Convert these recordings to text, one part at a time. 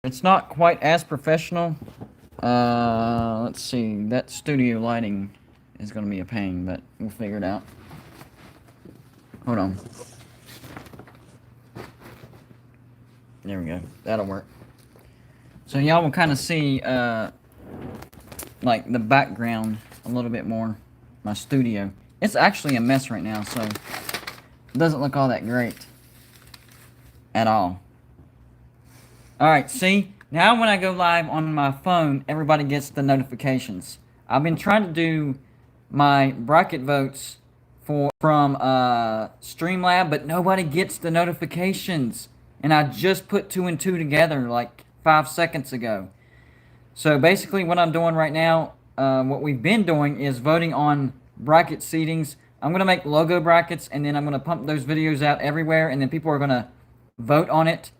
It's not quite as professional. Let's see. That studio lighting is going to be a pain, but we'll figure it out. Hold on. There we go. That'll work. So y'all will kind of see, like, the background a little bit more. My studio. It's actually a mess right now, so it doesn't look all that great. At all. Alright, see? Now when I go live on my phone, everybody gets the notifications. I've been trying to do my bracket votes from Streamlab, but nobody gets the notifications. And I just put 2 and 2 together like 5 seconds ago. So basically what I'm doing right now, what we've been doing is voting on bracket seedings. I'm going to make logo brackets, and then I'm going to pump those videos out everywhere, and then people are going to vote on it,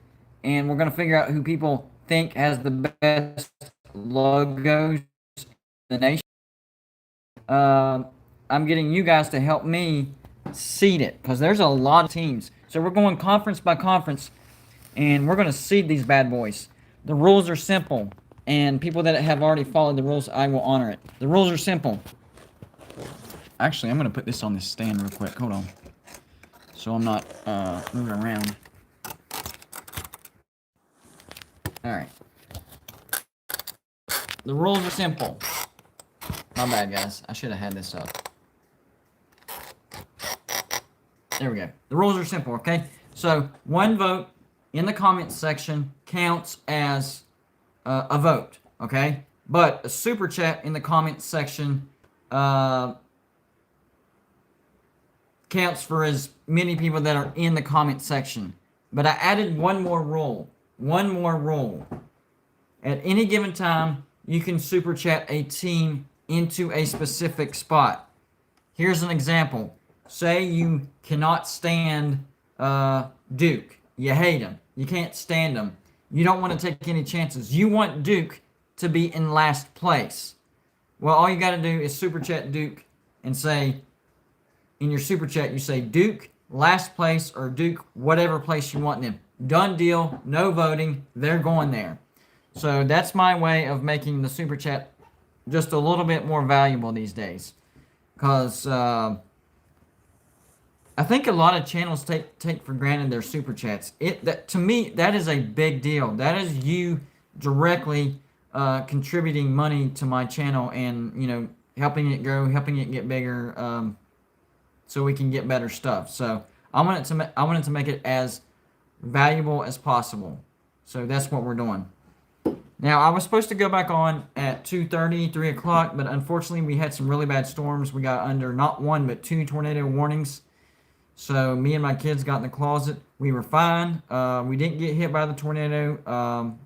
and we're going to figure out who people think has the best logos in the nation. I'm getting you guys to help me seed it, because there's a lot of teams. So we're going conference by conference, and we're going to seed these bad boys. The rules are simple, and people that have already followed the rules, I will honor it. The rules are simple. Actually, I'm going to put this on this stand real quick. Hold on. So I'm not moving around. Alright. The rules are simple. My bad, guys. I should have had this up. There we go. The rules are simple, okay? So, one vote in the comments section counts as a vote, okay? But a super chat in the comments section counts for as many people that are in the comment section. But I added one more rule. One more rule. At any given time, you can super chat a team into a specific spot. Here's an example. Say you cannot stand Duke. You hate him. You can't stand him. You don't want to take any chances. You want Duke to be in last place. Well, all you got to do is super chat Duke and say, in your super chat, you say Duke last place or Duke whatever place you want them. Done deal. No voting. They're going there. So that's my way of making the super chat just a little bit more valuable these days. Because I think a lot of channels take for granted their super chats. To me, that is a big deal. That is you directly contributing money to my channel and, you know, helping it grow, helping it get bigger, so we can get better stuff. So I wanted to make it as valuable as possible. So that's what we're doing. Now, I was supposed to go back on at 2:30, 3 o'clock, but unfortunately we had some really bad storms. We got under not one, but 2 tornado warnings. So me and my kids got in the closet. We were fine. We didn't get hit by the tornado.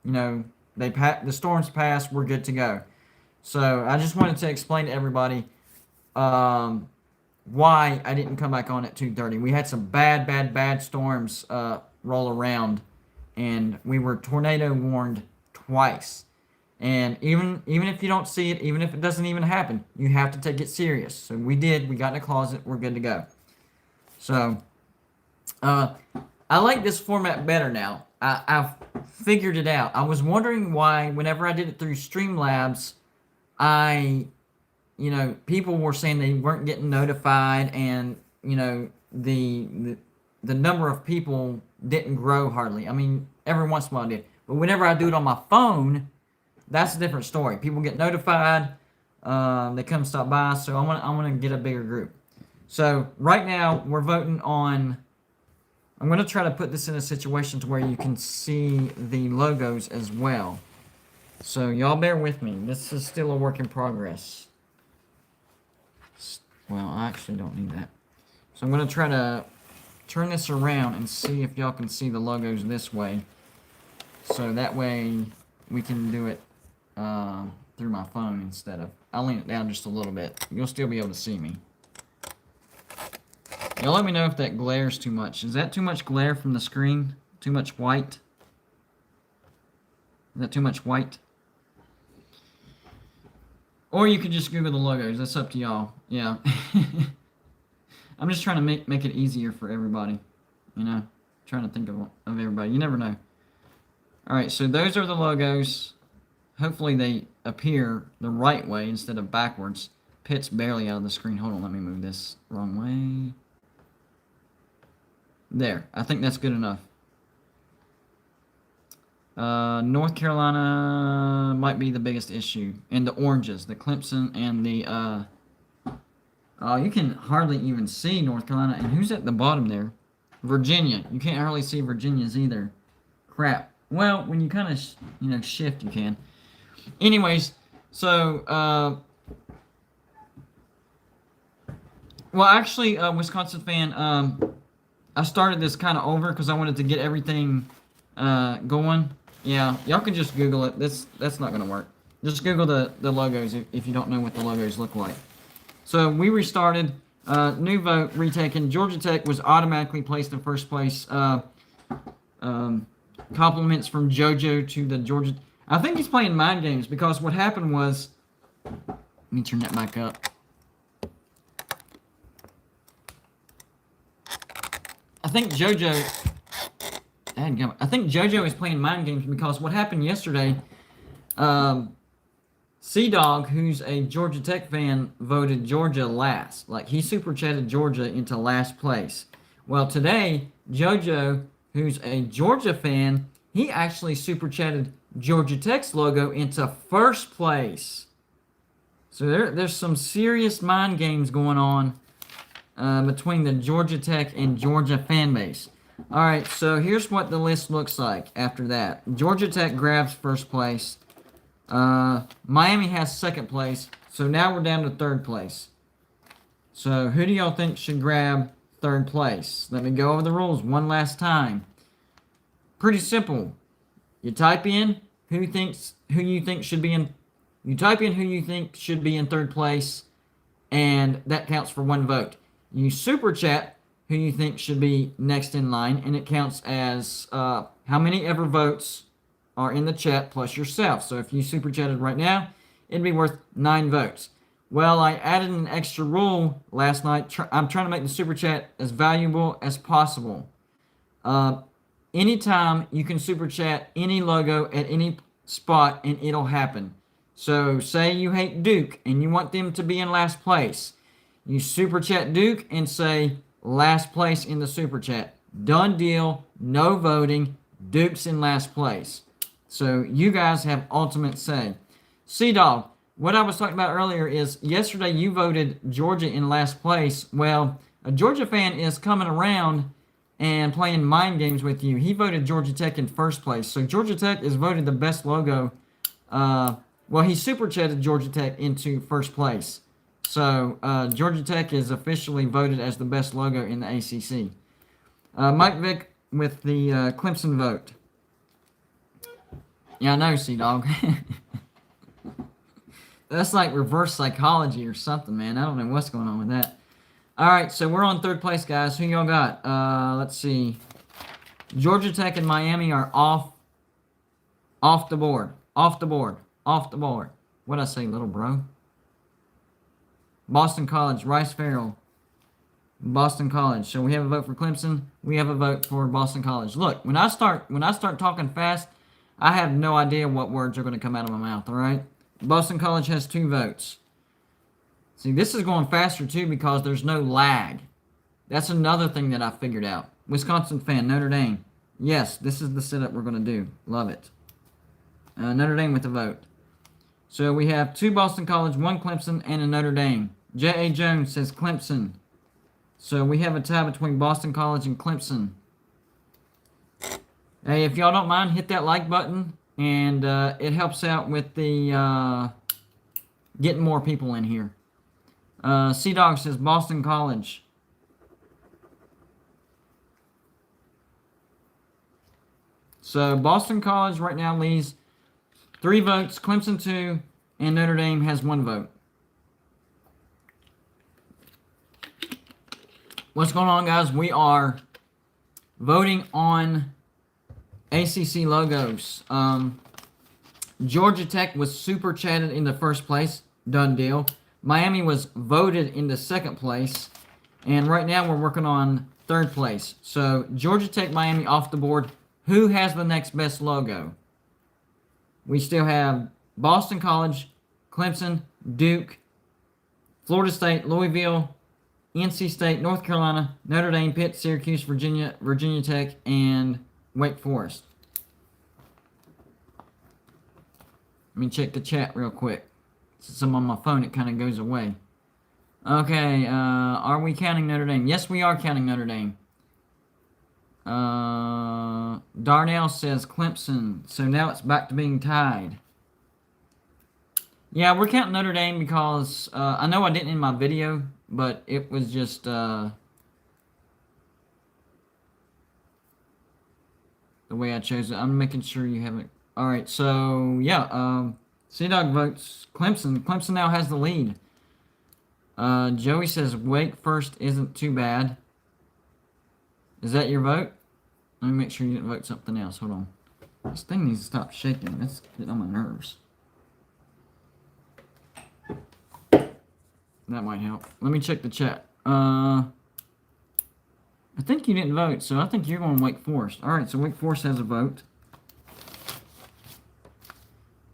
You know, the storms passed. We're good to go. So I just wanted to explain to everybody why I didn't come back on at 2:30. We had some bad storms roll around, and we were tornado warned twice. And even if you don't see it, even if it doesn't even happen, you have to take it serious. So we did. We got in the closet. We're good to go. So I like this format better now. I've figured it out. I was wondering why whenever I did it through Streamlabs, people were saying they weren't getting notified, and, you know, the number of people didn't grow hardly. I mean, every once in a while it did. But whenever I do it on my phone, that's a different story. People get notified. They come stop by. So I want to get a bigger group. So right now we're voting on. I'm going to try to put this in a situation to where you can see the logos as well. So y'all bear with me. This is still a work in progress. Well, I actually don't need that. So I'm going to try to turn this around and see if y'all can see the logos this way. So that way we can do it through my phone instead of... I'll lean it down just a little bit. You'll still be able to see me. Y'all let me know if that glares too much. Is that too much glare from the screen? Too much white? Is that too much white? Or you could just Google the logos. That's up to y'all. Yeah. I'm just trying to make it easier for everybody. You know? Trying to think of everybody. You never know. All right, so those are the logos. Hopefully they appear the right way instead of backwards. Pitt's barely out of the screen. Hold on, let me move this wrong way. There, I think that's good enough. North Carolina might be the biggest issue. And the oranges, the Clemson and the, you can hardly even see North Carolina. And who's at the bottom there? Virginia. You can't hardly see Virginia's either. Crap. Well, when you kind of, shift, you can. Anyways, so, well, actually, Wisconsin fan, I started this kind of over because I wanted to get everything going. Yeah, y'all can just Google it. That's not going to work. Just Google the logos if you don't know what the logos look like. So we restarted. New vote retaken. Georgia Tech was automatically placed in first place. Compliments from JoJo to the Georgia. I think he's playing mind games because what happened was. Let me turn that back up. I think JoJo is playing mind games because what happened yesterday, C-Dog, who's a Georgia Tech fan, voted Georgia last. Like, he super chatted Georgia into last place. Well, today, JoJo, who's a Georgia fan, he actually super chatted Georgia Tech's logo into first place. So there's some serious mind games going on between the Georgia Tech and Georgia fan base. All right, so here's what the list looks like after that. Georgia Tech grabs first place. Miami has second place. So now we're down to third place. So who do y'all think should grab third place? Let me go over the rules one last time. Pretty simple. You type in who you think should be in. You type in who you think should be in third place, and that counts for one vote. You super chat who you think should be next in line, and it counts as how many ever votes are in the chat plus yourself. So if you super chatted right now, it'd be worth 9 votes. Well, I added an extra rule last night. I'm trying to make the super chat as valuable as possible. Anytime you can super chat any logo at any spot and it'll happen. So say you hate Duke and you want them to be in last place. You super chat Duke and say last place in the super chat. Done deal, no voting, Duke's in last place. So you guys have ultimate say. C-Dog, what I was talking about earlier is yesterday you voted Georgia in last place. Well, a Georgia fan is coming around and playing mind games with you. He voted Georgia Tech in first place. So Georgia Tech is voted the best logo. Well, he super chatted Georgia Tech into first place. So Georgia Tech is officially voted as the best logo in the ACC. Mike Vick with the Clemson vote. Yeah, I know, C-Dog. That's like reverse psychology or something, man. I don't know what's going on with that. All right, so we're on third place, guys. Who y'all got? Let's see. Georgia Tech and Miami are off the board. Off the board. What'd I say, little bro? Boston College, Rice Farrell. Boston College. So we have a vote for Clemson. We have a vote for Boston College. Look, when I start talking fast, I have no idea what words are going to come out of my mouth, all right? Boston College has 2 votes. See, this is going faster, too, because there's no lag. That's another thing that I figured out. Wisconsin fan, Notre Dame. Yes, this is the setup we're going to do. Love it. Notre Dame with a vote. So we have 2 Boston College, 1 Clemson, and a Notre Dame. J.A. Jones says Clemson. So we have a tie between Boston College and Clemson. Hey, if y'all don't mind, hit that like button, and it helps out with the getting more people in here. C-Dog says Boston College. So Boston College right now leads 3 votes, Clemson 2, and Notre Dame has 1 vote. What's going on, guys? We are voting on ACC logos. Georgia Tech was super chatted in the first place. Done deal. Miami was voted into second place. And right now we're working on third place. So Georgia Tech, Miami off the board. Who has the next best logo? We still have Boston College, Clemson, Duke, Florida State, Louisville, NC State, North Carolina, Notre Dame, Pitt, Syracuse, Virginia, Virginia Tech, and Wake Forest. Let me check the chat real quick. Since I'm on my phone, it kind of goes away. Okay, are we counting Notre Dame? Yes, we are counting Notre Dame. Darnell says Clemson, so now it's back to being tied. Yeah, we're counting Notre Dame because I know I didn't in my video, but it was just the way I chose it. I'm making sure you haven't. All right, so yeah, Sea-Dog votes Clemson. Clemson now has the lead. Joey says Wake Forest isn't too bad. Is that your vote? Let me make sure you didn't vote something else. Hold on. This thing needs to stop shaking. That's getting on my nerves. That might help. Let me check the chat. I think you didn't vote, so I think you're going Wake Forest. Alright, so Wake Forest has a vote.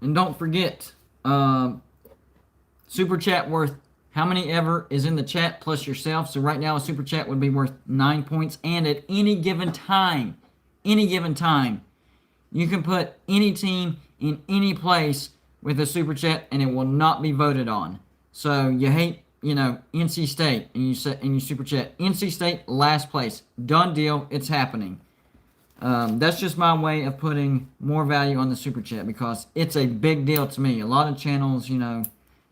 And don't forget, Super Chat worth how many ever is in the chat plus yourself. So right now a Super Chat would be worth 9 points. And at any given time, you can put any team in any place with a Super Chat and it will not be voted on. So you hate, NC State, and you Super Chat NC State last place. Done deal. It's happening. That's just my way of putting more value on the Super Chat because it's a big deal to me. A lot of channels,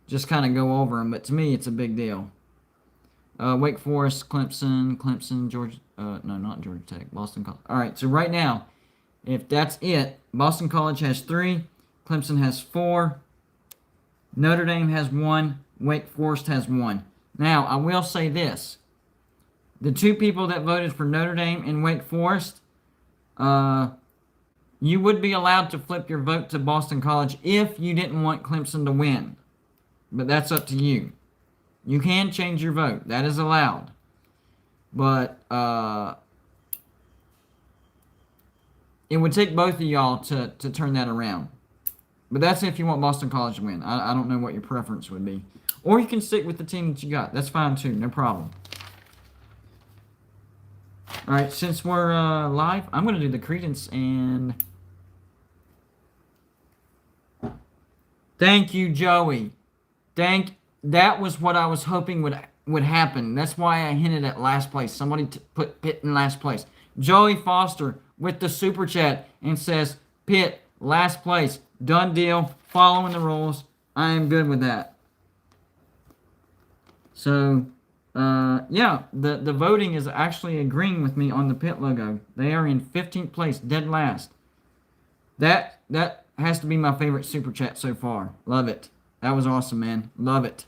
just kind of go over them, but to me, it's a big deal. Wake Forest, Clemson, Georgia. No, not Georgia Tech. Boston College. All right. So right now, if that's it, Boston College has 3, Clemson has 4, Notre Dame has 1. Wake Forest has 1. Now, I will say this. The 2 people that voted for Notre Dame and Wake Forest, you would be allowed to flip your vote to Boston College if you didn't want Clemson to win. But that's up to you. You can change your vote. That is allowed. But it would take both of y'all to turn that around. But that's if you want Boston College to win. I don't know what your preference would be. Or you can stick with the team that you got. That's fine too. No problem. Alright, since we're live, I'm going to do the credence and... Thank you, Joey. That was what I was hoping would happen. That's why I hinted at last place. Somebody put Pitt in last place. Joey Foster with the Super Chat and says, Pitt, last place. Done deal. Following the rules. I am good with that. So, yeah, the voting is actually agreeing with me on the Pitt logo. They are in 15th place, dead last. That has to be my favorite Super Chat so far. Love it. That was awesome, man. Love it.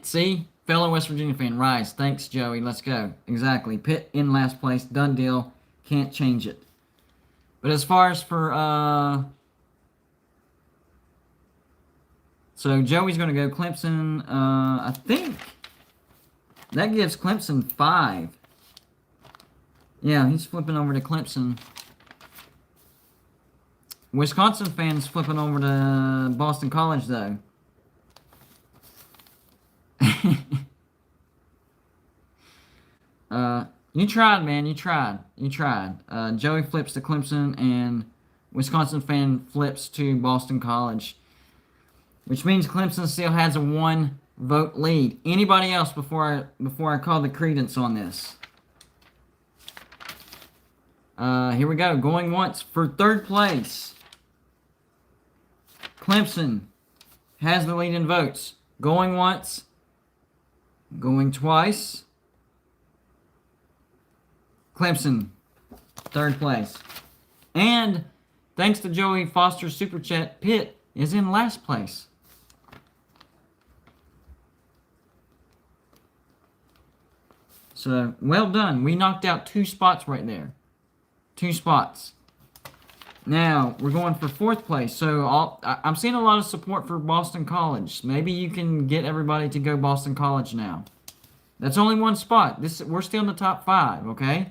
See? Fellow West Virginia fan, rise. Thanks, Joey. Let's go. Exactly. Pitt in last place. Done deal. Can't change it. But as far as for... So Joey's going to go Clemson. I think that gives Clemson 5. Yeah, he's flipping over to Clemson. Wisconsin fans flipping over to Boston College, though. You tried, man. You tried. Joey flips to Clemson, and Wisconsin fan flips to Boston College. Which means Clemson still has a 1-vote lead. Anybody else before I call the credence on this? Here we go. Going once for 3rd place. Clemson has the lead in votes. Going once. Going twice. Clemson, 3rd place. And thanks to Joey Foster's Super Chat, Pitt is in last place. So, well done. We knocked out 2 spots right there. 2 spots. Now, we're going for 4th place. So, I'm seeing a lot of support for Boston College. Maybe you can get everybody to go Boston College now. That's only 1 spot. We're still in the top 5, okay?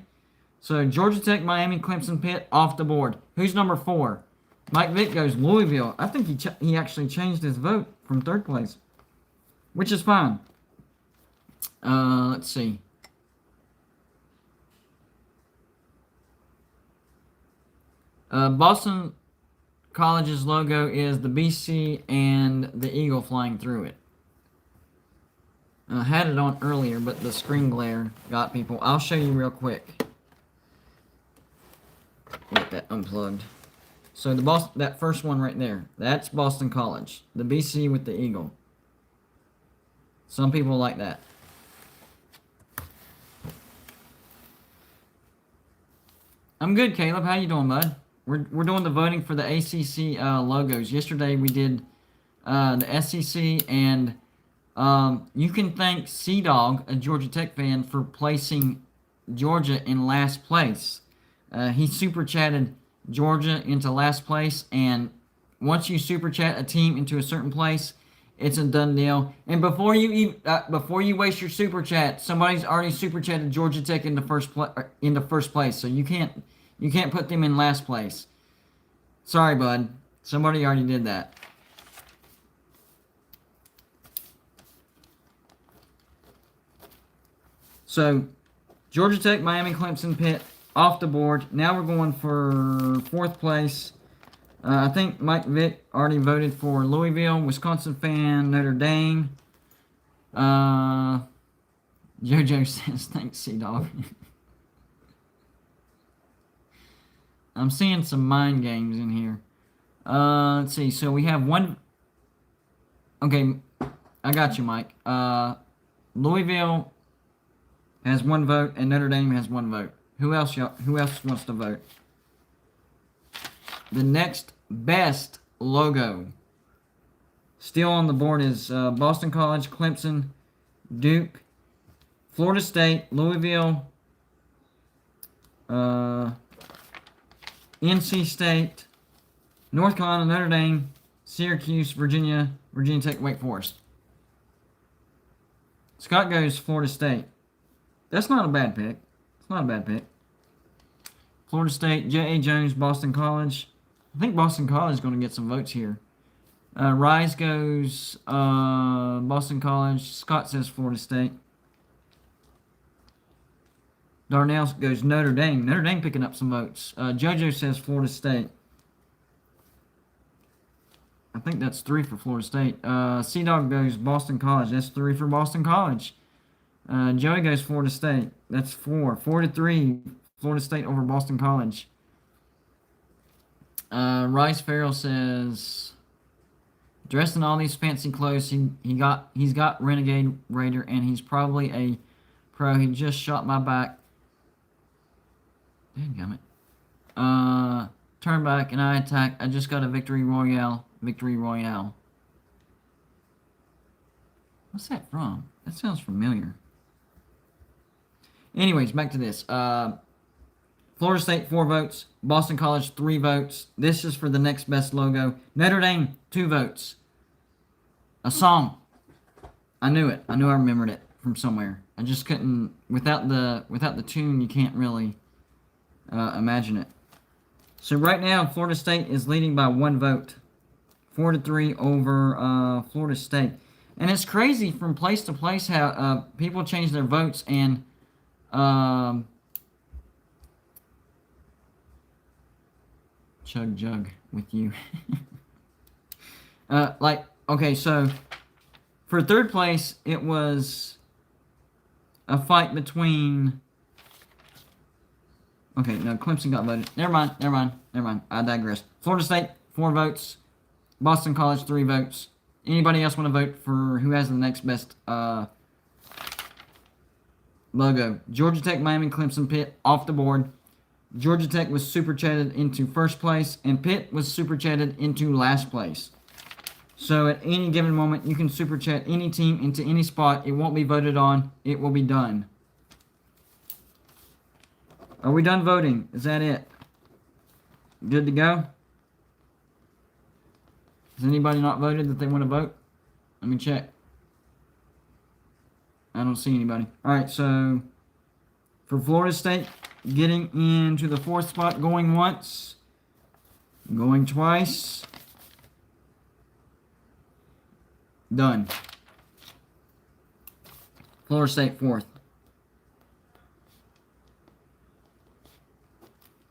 So Georgia Tech, Miami, Clemson, Pitt off the board. Who's number 4? Mike Vick goes Louisville. I think he actually changed his vote from 3rd place, which is fine. Let's see. Boston College's logo is the BC and the eagle flying through it. I had it on earlier, but the screen glare got people. I'll show you real quick. Get that unplugged. So that first one right there, that's Boston College. The BC with the eagle. Some people like that. I'm good, Caleb. How you doing, bud? We're doing the voting for the ACC logos. Yesterday we did the SEC, and you can thank C-Dog, a Georgia Tech fan, for placing Georgia in last place. He super chatted Georgia into last place, and once you super chat a team into a certain place, it's a done deal. And before you waste your super chat, somebody's already super chatted Georgia Tech into first place, so you can't put them in last place. Sorry, bud. Somebody already did that. So, Georgia Tech, Miami, Clemson, Pitt off the board. Now we're going for 4th place. I think Mike Vick already voted for Louisville. Wisconsin fan, Notre Dame. JoJo says, thanks, C-Dog. I'm seeing some mind games in here. Let's see. So we have one. Okay, I got you, Mike. Louisville has 1 vote, and Notre Dame has 1 vote. Who else wants to vote? The next best logo still on the board is Boston College, Clemson, Duke, Florida State, Louisville, NC State, North Carolina, Notre Dame, Syracuse, Virginia Tech, Wake Forest. Scott goes Florida State. That's not a bad pick. It's not a bad pick. Florida State, J.A. Jones, Boston College. I think Boston College is going to get some votes here. Rise goes Boston College. Scott says Florida State. Darnell goes Notre Dame. Notre Dame picking up some votes. JoJo says Florida State. I think that's 3 for Florida State. C-Dog goes Boston College. That's 3 for Boston College. Joey goes Florida State. That's 4. 4-3. Florida State over Boston College. Rice Farrell says, dressed in all these fancy clothes, he's got Renegade Raider, and he's probably a pro. He just shot my back. Dadgummit. Turn back and I attack. I just got a victory royale. Victory royale. What's that from? That sounds familiar. Anyways, back to this. Florida State, 4 votes. Boston College, 3 votes. This is for the next best logo. Notre Dame, 2 votes. A song. I knew it. I knew I remembered it from somewhere. I just couldn't. Without the tune, you can't really imagine it. So right now, Florida State is leading by 1 vote. 4-3 over Florida State. And it's crazy from place to place how people change their votes, and chug jug with you. Okay, so for 3rd place, it was a fight between. Okay, no, Clemson got voted. Never mind. I digress. Florida State, 4 votes. Boston College, 3 votes. Anybody else want to vote for who has the next best logo? Georgia Tech, Miami, Clemson, Pitt off the board. Georgia Tech was super chatted into 1st place, and Pitt was super chatted into last place. So at any given moment, you can super chat any team into any spot. It won't be voted on. It will be done. Are we done voting? Is that it? Good to go? Has anybody not voted that they want to vote? Let me check. I don't see anybody. All right, so for Florida State, getting into the 4th spot, going once, going twice. Done. Florida State 4th.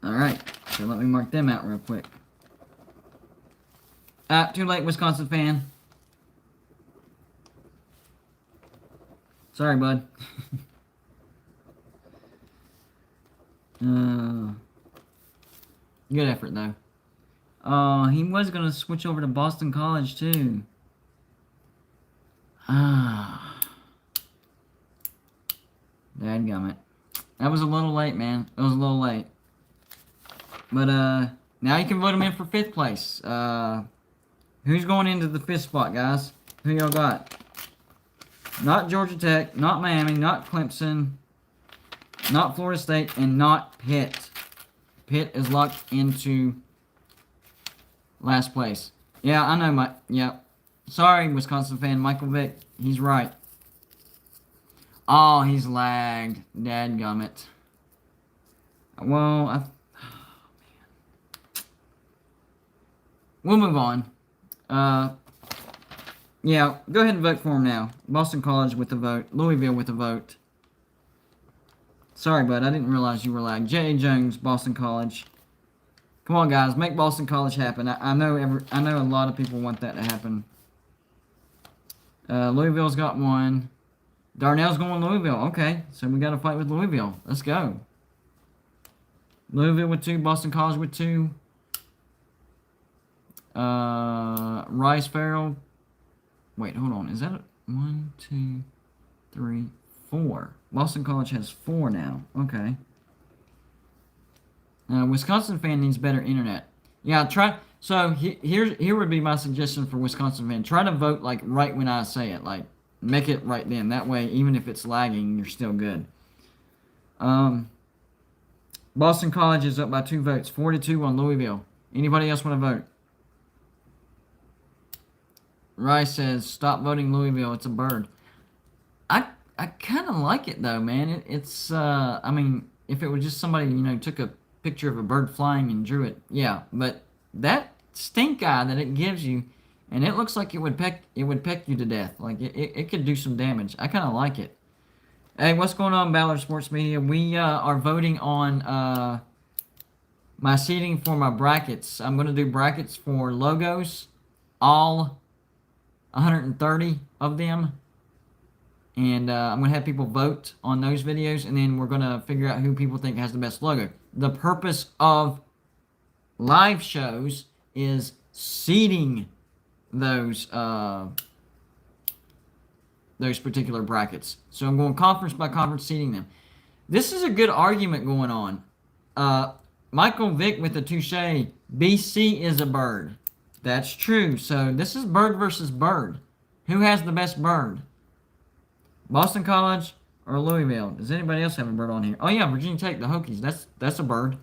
Alright, so let me mark them out real quick. Too late, Wisconsin fan. Sorry, bud. Good effort, though. He was going to switch over to Boston College, too. Dadgummit. That was a little late, man. It was a little late. But, now you can vote him in for 5th place. Who's going into the 5th spot, guys? Who y'all got? Not Georgia Tech, not Miami, not Clemson, not Florida State, and not Pitt. Pitt is locked into last place. Yeah, I know, yeah. Sorry, Wisconsin fan, Michael Vick. He's right. Oh, he's lagged. Dadgummit. Well, man. We'll move on. Yeah, go ahead and vote for him now. Boston College with a vote. Louisville with a vote. Sorry, bud. I didn't realize you were lagged. J.A. Jones, Boston College. Come on, guys. Make Boston College happen. I know a lot of people want that to happen. Louisville's got one. Darnell's going Louisville. Okay, so we got to fight with Louisville. Let's go. Louisville with 2. Boston College with 2. Rice Farrell. Wait, hold on. Is that 1, 2, 3, 4? Boston College has 4 now. Okay. Wisconsin fan needs better internet. Yeah, try. So here would be my suggestion for Wisconsin fan. Try to vote like right when I say it. Like make it right then. That way, even if it's lagging, you're still good. Boston College is up by 2 votes. 4-2 on Louisville. Anybody else want to vote? Rice says, stop voting Louisville. It's a bird. I kind of like it, though, man. It's, I mean, if it was just somebody, took a picture of a bird flying and drew it, yeah. But that stink eye that it gives you, and it looks like it would peck you to death. Like, it could do some damage. I kind of like it. Hey, what's going on, Ballard Sports Media? We are voting on my seating for my brackets. I'm going to do brackets for logos, all 130 of them, and I'm going to have people vote on those videos, and then we're going to figure out who people think has the best logo. The purpose of live shows is seeding those particular brackets. So I'm going conference by conference seeding them. This is a good argument going on. Michael Vick with the touche. BC is a bird. That's true. So this is bird versus bird. Who has the best bird? Boston College or Louisville? Does anybody else have a bird on here? Oh yeah, Virginia Tech, the Hokies. That's a bird,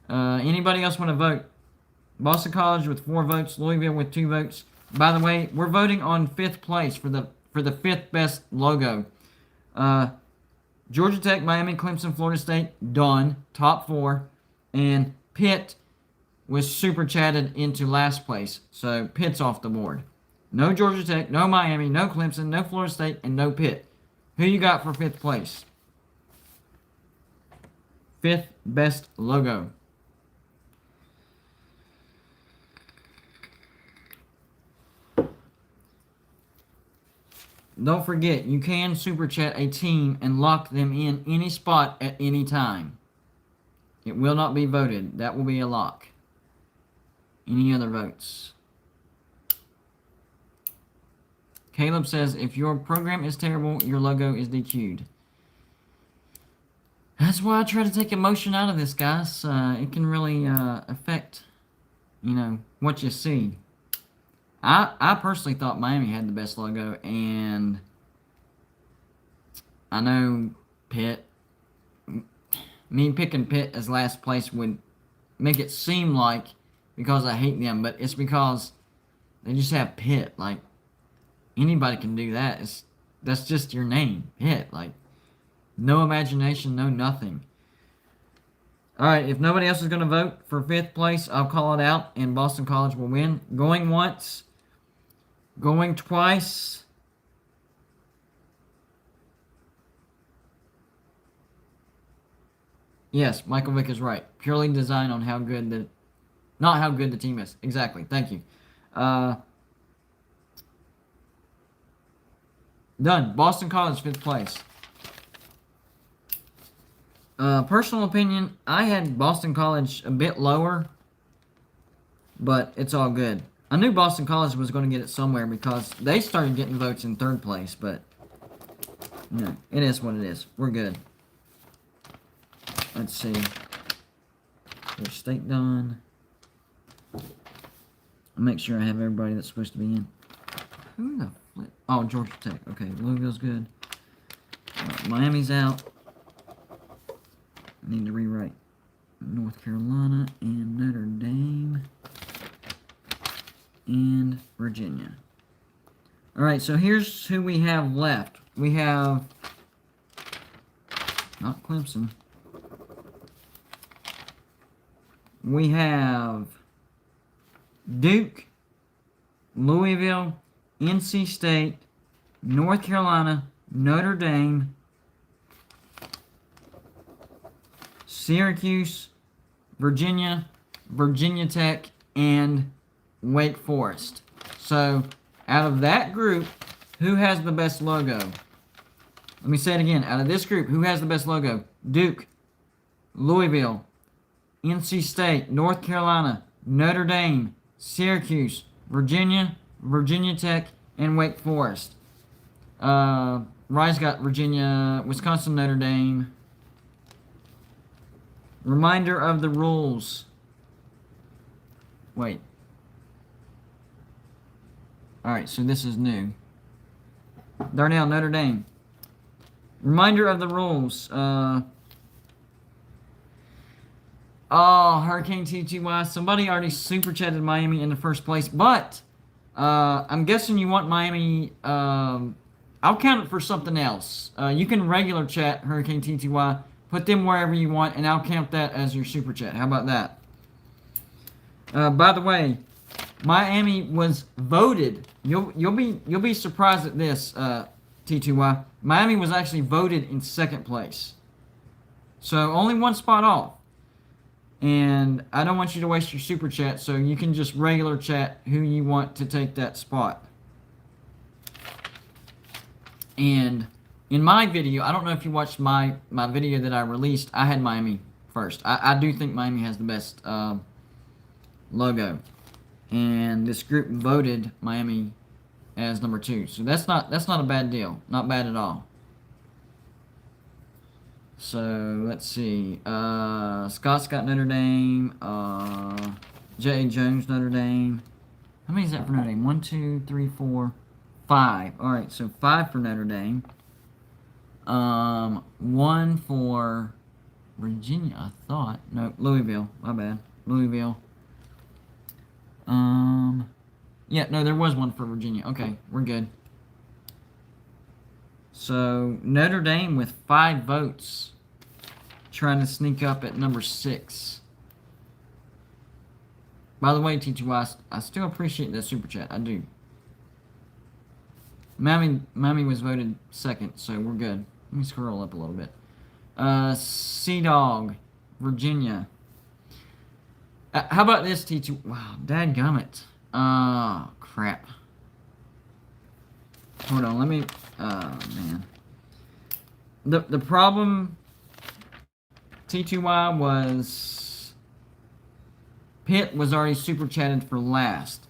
Anybody else want to vote? Boston College with 4 votes, Louisville with 2 votes. By the way, we're voting on 5th place for the 5th best logo. Georgia Tech, Miami, Clemson, Florida State, done. Top 4. And Pitt was super chatted into last place. So Pitt's off the board. No Georgia Tech, no Miami, no Clemson, no Florida State, and no Pitt. Who you got for 5th place? 5th best logo. Don't forget, you can super chat a team and lock them in any spot at any time. It will not be voted. That will be a lock. Any other votes? Caleb says, if your program is terrible, your logo is DQ'd. That's why I try to take emotion out of this, guys. It can really affect, what you see. I personally thought Miami had the best logo, and I know Pitt. Me picking Pitt as last place would make it seem like because I hate them, but it's because they just have Pitt. Like, anybody can do that. That's just your name, Pitt. Like, No imagination, no nothing. All right, if nobody else is going to vote for 5th place, I'll call it out, and Boston College will win. Going once, going twice. Yes, Michael Vick is right. Purely designed on how good the, not how good the team is. Exactly. Thank you. Done. Boston College, 5th place. Personal opinion, I had Boston College a bit lower, but it's all good. I knew Boston College was going to get it somewhere because they started getting votes in 3rd place, but no, it is what it is. We're good. Let's see. There's state done. I'll make sure I have everybody that's supposed to be in. Who the flip? Oh, Georgia Tech. Okay, Louisville's good. Miami's out. I need to rewrite North Carolina and Notre Dame and Virginia. Alright, so here's who we have left. We have not Clemson. We have Duke, Louisville, NC State, North Carolina, Notre Dame, Syracuse, Virginia, Virginia Tech, and Wake Forest. So, out of that group, who has the best logo? Let me say it again. Out of this group, who has the best logo? Duke, Louisville, NC State, North Carolina, Notre Dame, Syracuse, Virginia, Virginia Tech, and Wake Forest. Rise got Virginia, Wisconsin, Notre Dame. Reminder of the rules. Wait. Alright, so this is new. Darnell, Notre Dame. Reminder of the rules. Oh, Hurricane TTY. Somebody already super chatted Miami in the first place, but I'm guessing you want Miami. I'll count it for something else. You can regular chat Hurricane TTY, put them wherever you want, and I'll count that as your super chat. How about that? By the way, Miami was voted. You'll be surprised at this, T2Y. Miami was actually voted in 2nd place, so only one spot off. And I don't want you to waste your super chat, so you can just regular chat who you want to take that spot. And in my video, I don't know if you watched my video that I released, I had Miami first. I do think Miami has the best logo. And this group voted Miami as number 2. So that's not a bad deal. Not bad at all. So, let's see. Scott's got Notre Dame. J.A. Jones, Notre Dame. How many is that for Notre Dame? 1, 2, 3, 4, 5. Alright, so 5 for Notre Dame. 1 for Virginia, I thought. No, Louisville. My bad. Louisville. Yeah, no, there was 1 for Virginia. Okay, we're good. So, Notre Dame with 5 votes, trying to sneak up at number 6. By the way, T2Y, I still appreciate that super chat. I do. Miami was voted 2nd, so we're good. Let me scroll up a little bit. Sea Dog, Virginia. How about this, T2? Wow, dadgummit. Crap. Hold on, let me... man. The problem, T2Y, was Pitt was already super chatted for last.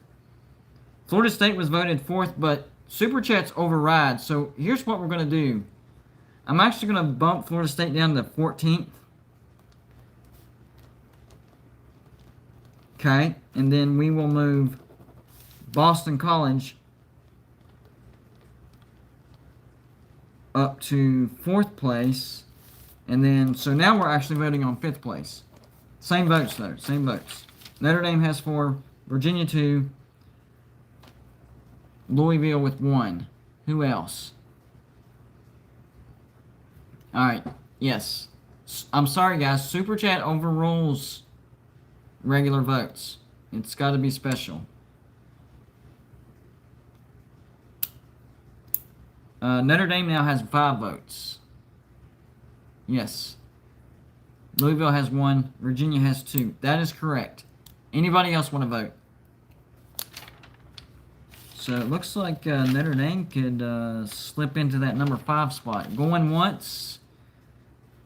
Florida State was voted 4th, but super chats override. So here's what we're going to do. I'm actually going to bump Florida State down to 14th. Okay, and then we will move Boston College up to 4th place, and then, so now we're actually voting on 5th place. Same votes, though, same votes. Notre Dame has 4, Virginia 2, Louisville with 1. Who else? All right. Yes. I'm sorry, guys. Super Chat overrules regular votes. It's got to be special. Notre Dame now has 5 votes. Yes. Louisville has 1. Virginia has 2. That is correct. Anybody else want to vote? So it looks like Notre Dame could slip into that number 5 spot. Going once.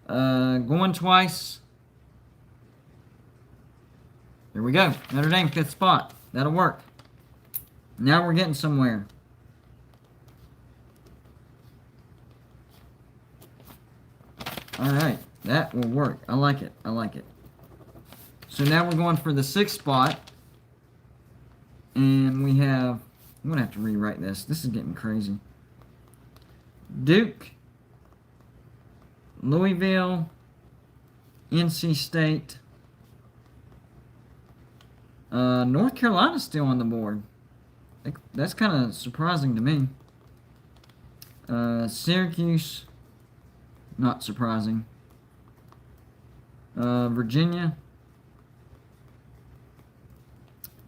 Going twice. There we go. Notre Dame 5th spot. That'll work. Now we're getting somewhere. Alright. That will work. I like it. I like it. So now we're going for the 6th spot. And we have... I'm going to have to rewrite this. This is getting crazy. Duke, Louisville, NC State, North Carolina's still on the board. That's kind of surprising to me. Syracuse, not surprising. Virginia,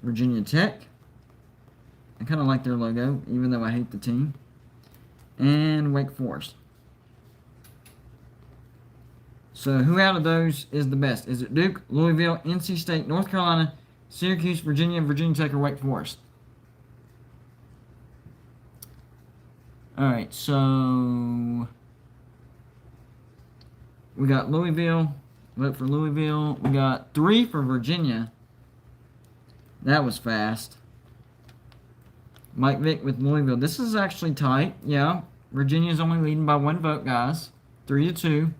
Virginia Tech. I kind of like their logo, even though I hate the team. And Wake Forest. So who out of those is the best? Is it Duke, Louisville, NC State, North Carolina, Syracuse, Virginia, Virginia Tech, or Wake Forest? Alright, so we got Louisville. Vote for Louisville. We got 3 for Virginia. That was fast. Mike Vick with Louisville. This is actually tight. Yeah. Virginia's only leading by 1 vote, guys. 3-2.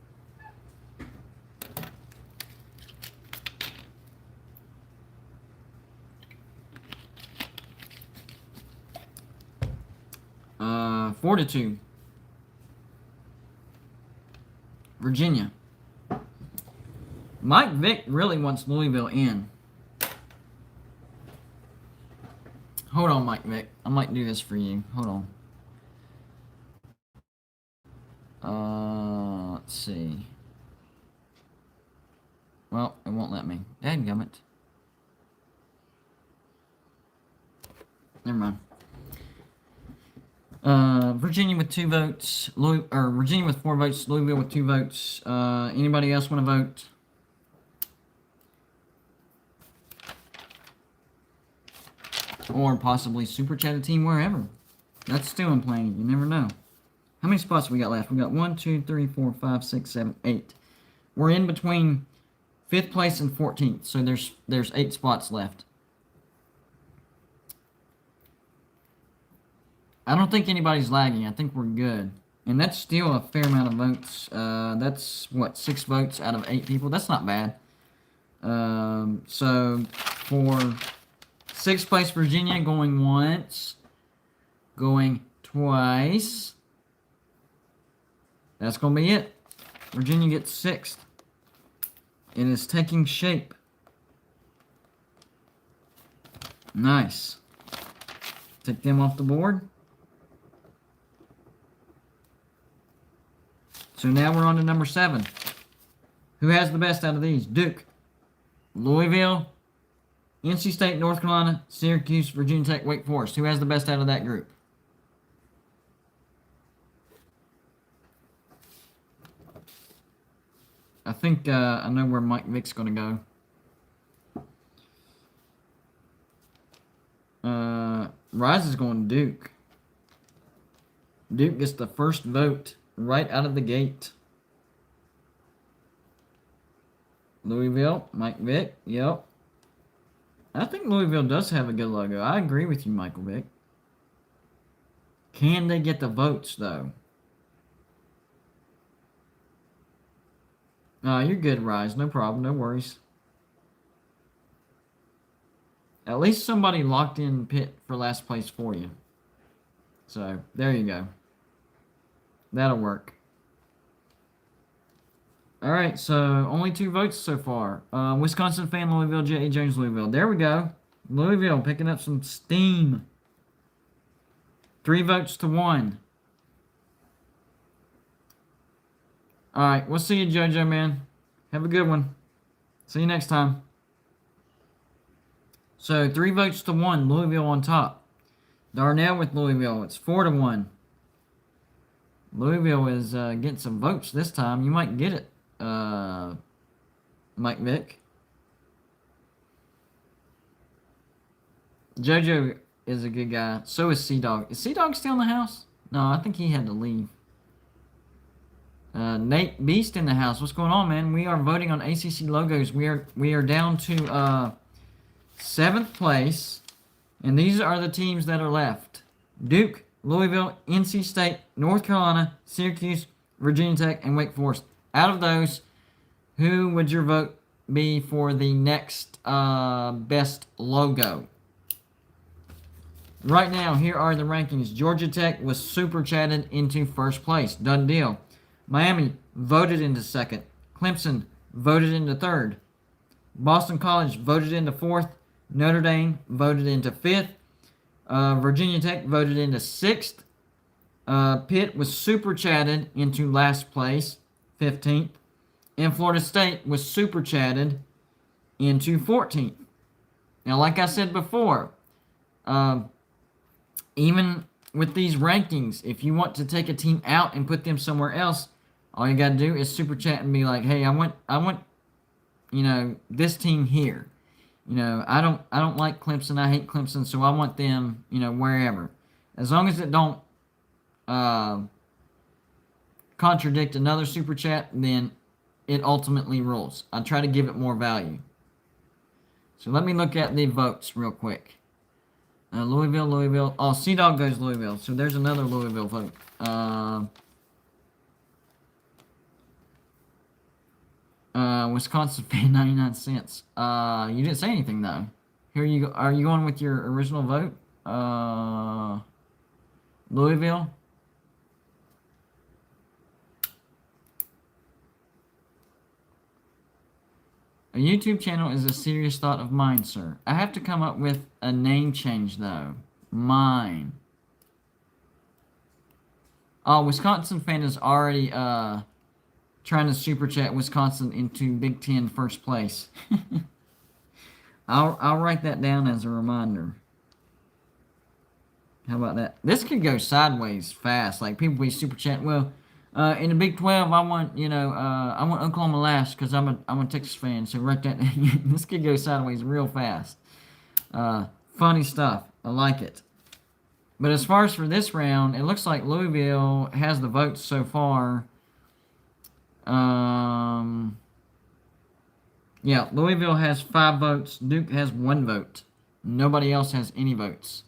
Uh, 4-2. Virginia. Mike Vick really wants Louisville in. Hold on, Mike Vick. I might do this for you. Hold on. Let's see. Well, it won't let me. Dadgummit. Never mind. Virginia with 2 votes. Virginia with 4 votes. Louisville with 2 votes. Anybody else want to vote? Or possibly Super Chat a team wherever. That's still in planning. You never know. How many spots we got left? We got 1, 2, 3, 4, 5, 6, 7, 8. We're in between 5th place and 14th. So there's 8 spots left. I don't think anybody's lagging. I think we're good. And that's still a fair amount of votes. That's, what, 6 votes out of 8 people? That's not bad. So for 6th place Virginia, going once, going twice. That's going to be it. Virginia gets 6th. It is taking shape. Nice. Take them off the board. So now we're on to number 7. Who has the best out of these? Duke, Louisville, NC State, North Carolina, Syracuse, Virginia Tech, Wake Forest. Who has the best out of that group? I think I know where Mike Vick's going to go. Rise is going Duke. Duke gets the first vote right out of the gate. Louisville, Mike Vick, yep. I think Louisville does have a good logo. I agree with you, Michael Vick. Can they get the votes, though? You're good, Rise. No problem. No worries. At least somebody locked in Pitt for last place for you. So, there you go. That'll work. Alright, so only 2 votes so far. Wisconsin fan, Louisville, J.A. Jones, Louisville. There we go. Louisville picking up some steam. 3 votes to 1. All right, we'll see you, JoJo, man. Have a good one. See you next time. So 3 votes to 1, Louisville on top. Darnell with Louisville, it's 4-1. Louisville is getting some votes this time. You might get it, Mike Vick. JoJo is a good guy. So is Sea-Dog. Is Sea-Dog still in the house? No, I think he had to leave. Nate Beast in the house. What's going on, man? We are voting on ACC logos. We are down to 7th place, and these are the teams that are left: Duke, Louisville, NC State, North Carolina, Syracuse, Virginia Tech, and Wake Forest. Out of those, who would your vote be for the next best logo? Right now, here are the rankings. Georgia Tech was super chatted into 1st place. Done deal. Miami voted into 2nd. Clemson voted into 3rd. Boston College voted into 4th. Notre Dame voted into 5th. Virginia Tech voted into 6th. Pitt was super chatted into last place, 15th. And Florida State was super chatted into 14th. Now, like I said before, even with these rankings, if you want to take a team out and put them somewhere else, all you got to do is super chat and be like, hey, I want, this team here. I don't like Clemson. I hate Clemson, so I want them, wherever. As long as it don't contradict another super chat, then it ultimately rules. I try to give it more value. So let me look at the votes real quick. Louisville. Oh, Sea-Dog goes Louisville. So there's another Louisville vote. Wisconsin fan 99 cents. You didn't say anything though. Here you go. Are you going with your original vote? Louisville. A YouTube channel is a serious thought of mine, sir. I have to come up with a name change though. Mine. Oh, Wisconsin fan is already trying to super chat Wisconsin into Big Ten 1st place. I'll write that down as a reminder. How about that? This could go sideways fast. Like people be super chatting. Well, in the Big 12, I want I want Oklahoma last because I'm a Texas fan. So write that. This could go sideways real fast. Funny stuff. I like it. But as far as for this round, it looks like Louisville has the votes so far. Yeah, Louisville has 5 votes. Duke has 1 vote. Nobody else has any votes.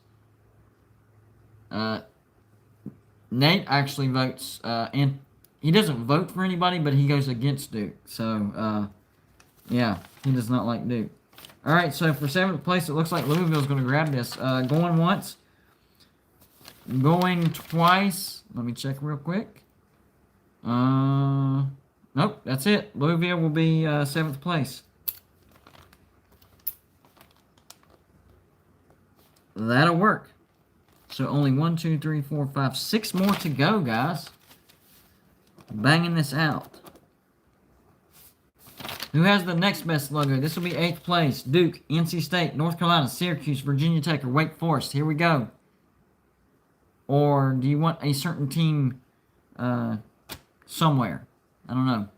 Nate actually votes, and he doesn't vote for anybody, but he goes against Duke. So, yeah, he does not like Duke. All right, so for 7th place, it looks like Louisville's going to grab this. Going once. Going twice. Let me check real quick. Nope, that's it. Louisville will be 7th place. That'll work. So only 1, 2, 3, 4, 5, 6 more to go, guys. Banging this out. Who has the next best logo? This will be 8th place. Duke, NC State, North Carolina, Syracuse, Virginia Tech, or Wake Forest. Here we go. Or do you want a certain team somewhere? I don't know.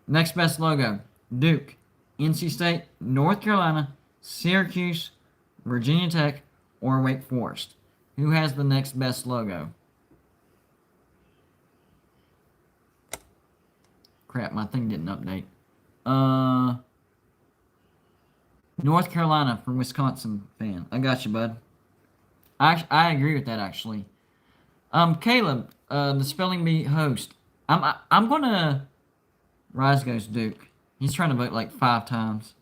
Next best logo. Duke, NC State, North Carolina, Syracuse, Virginia Tech, or Wake Forest. Who has the next best logo? Crap, my thing didn't update. North Carolina for Wisconsin fan. I got you, bud. I agree with that, actually. Caleb, the Spelling Bee host. I'm gonna... Rise goes Duke. He's trying to vote like 5 times.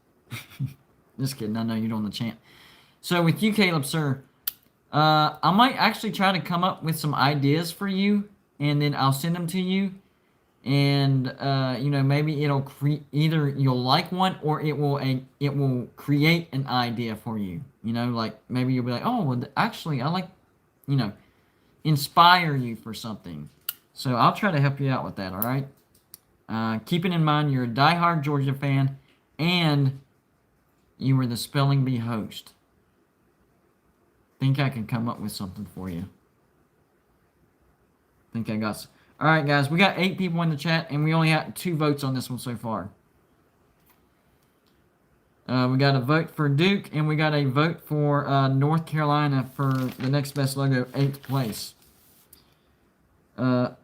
Just kidding. I know you're on the chant. So with you, Caleb, sir, I might actually try to come up with some ideas for you, and then I'll send them to you. And maybe it'll either you'll like one, or it will create an idea for you. Like maybe you'll be like, oh, well, actually, I like, inspire you for something. So I'll try to help you out with that, all right? Keeping in mind you're a diehard Georgia fan and you were the spelling bee host. Think I can come up with something for you. Think I got... All right, guys, we got 8 people in the chat, and we only had 2 votes on this one so far. We got a vote for Duke, and we got a vote for North Carolina for the next best logo, 8th place.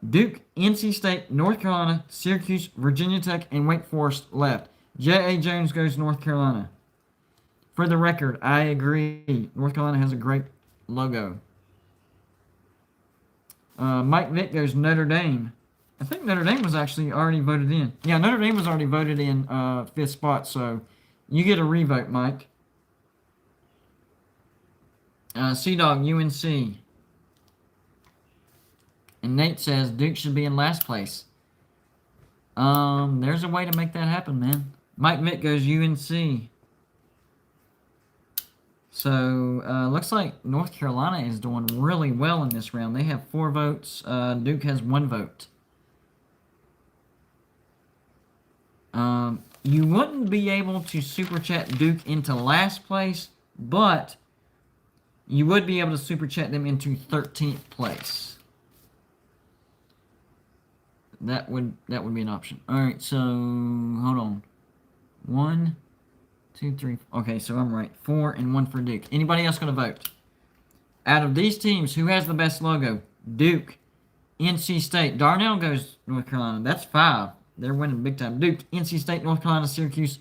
Duke, NC State, North Carolina, Syracuse, Virginia Tech, and Wake Forest left. J.A. Jones goes North Carolina. For the record, I agree. North Carolina has a great logo. Mike Vick goes Notre Dame. I think Notre Dame was actually already voted in. Yeah, Notre Dame was already voted in 5th spot, so you get a revote, Mike. C-Dog, UNC. And Nate says Duke should be in last place. There's a way to make that happen, man. Mike Vick goes UNC. So, looks like North Carolina is doing really well in this round. They have 4 votes. Duke has 1 vote. You wouldn't be able to super chat Duke into last place, but you would be able to super chat them into 13th place. That would be an option. All right, so hold on. 1, 2, 3. Okay, so I'm right. 4 and 1 for Duke. Anybody else going to vote? Out of these teams, who has the best logo? Duke, NC State. Darnell goes North Carolina. That's 5. They're winning big time. Duke, NC State, North Carolina, Syracuse,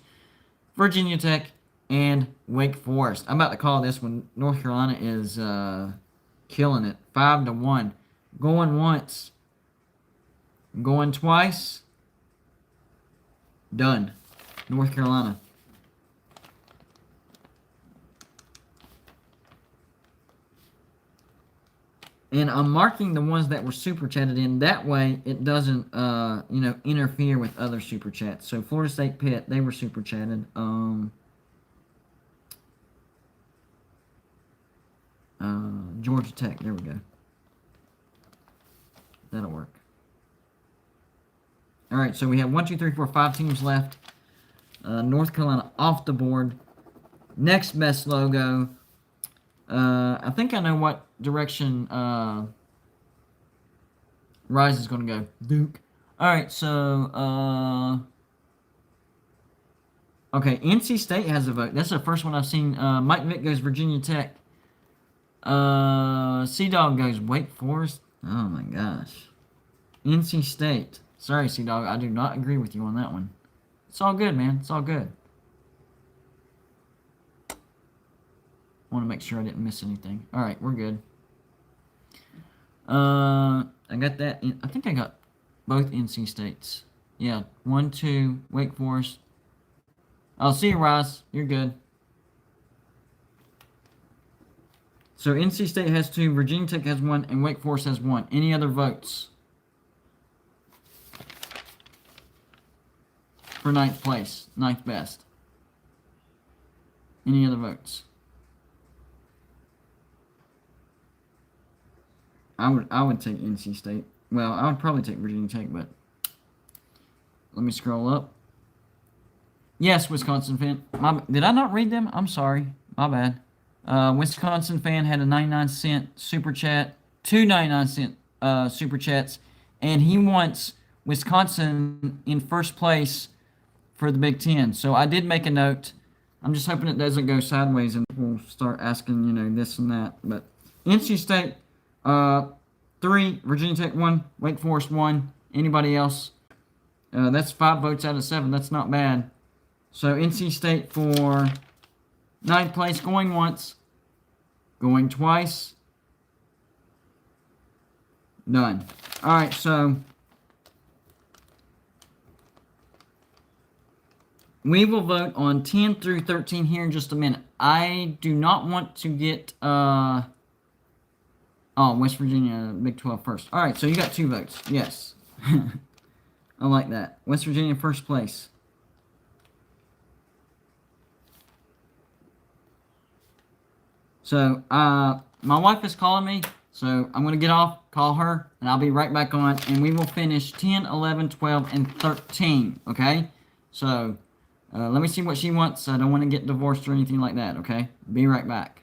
Virginia Tech, and Wake Forest. I'm about to call this one. North Carolina is killing it. 5-1. Going once. Going twice. Done. North Carolina. And I'm marking the ones that were super chatted in. That way, it doesn't, interfere with other super chats. So Florida State Pitt, they were super chatted. Georgia Tech, there we go. That'll work. All right, so we have 1, 2, 3, 4, 5 teams left. North Carolina off the board. Next best logo. I think I know what direction Rise is going to go. Duke. All right, so okay, NC State has a vote. That's the first one I've seen. Mike Vick goes Virginia Tech. C-Dog goes Wake Forest. Oh my gosh. NC State. Sorry, C-Dog, I do not agree with you on that one. It's all good, man. It's all good. I want to make sure I didn't miss anything. All right, we're good. I got that. I think I got both NC States. Yeah, 1, 2, Wake Forest. I'll see you, Rise. You're good. So NC State has 2, Virginia Tech has 1, and Wake Forest has 1. Any other votes? For 9th place. 9th best. Any other votes? I would take NC State. Well, I would probably take Virginia Tech, but let me scroll up. Yes, Wisconsin fan. Did I not read them? I'm sorry. My bad. Wisconsin fan had a 99-cent super chat, 2 99-cent super chats, and he wants Wisconsin in first place for the Big Ten. So I did make a note. I'm just hoping it doesn't go sideways and we'll start asking, this and that. But NC State, 3, Virginia Tech 1, Wake Forest 1. Anybody else? That's 5 votes out of 7. That's not bad. So NC State for 9th place, going once, going twice. Done. All right, so we will vote on 10 through 13 here in just a minute. I do not want to get West Virginia, Big 12 first. All right, so you got 2 votes. Yes. I like that. West Virginia first place. So, my wife is calling me, so I'm going to get off. Call her, and I'll be right back on, and we will finish 10, 11, 12, and 13, okay? So, let me see what she wants. I don't want to get divorced or anything like that, okay? Be right back.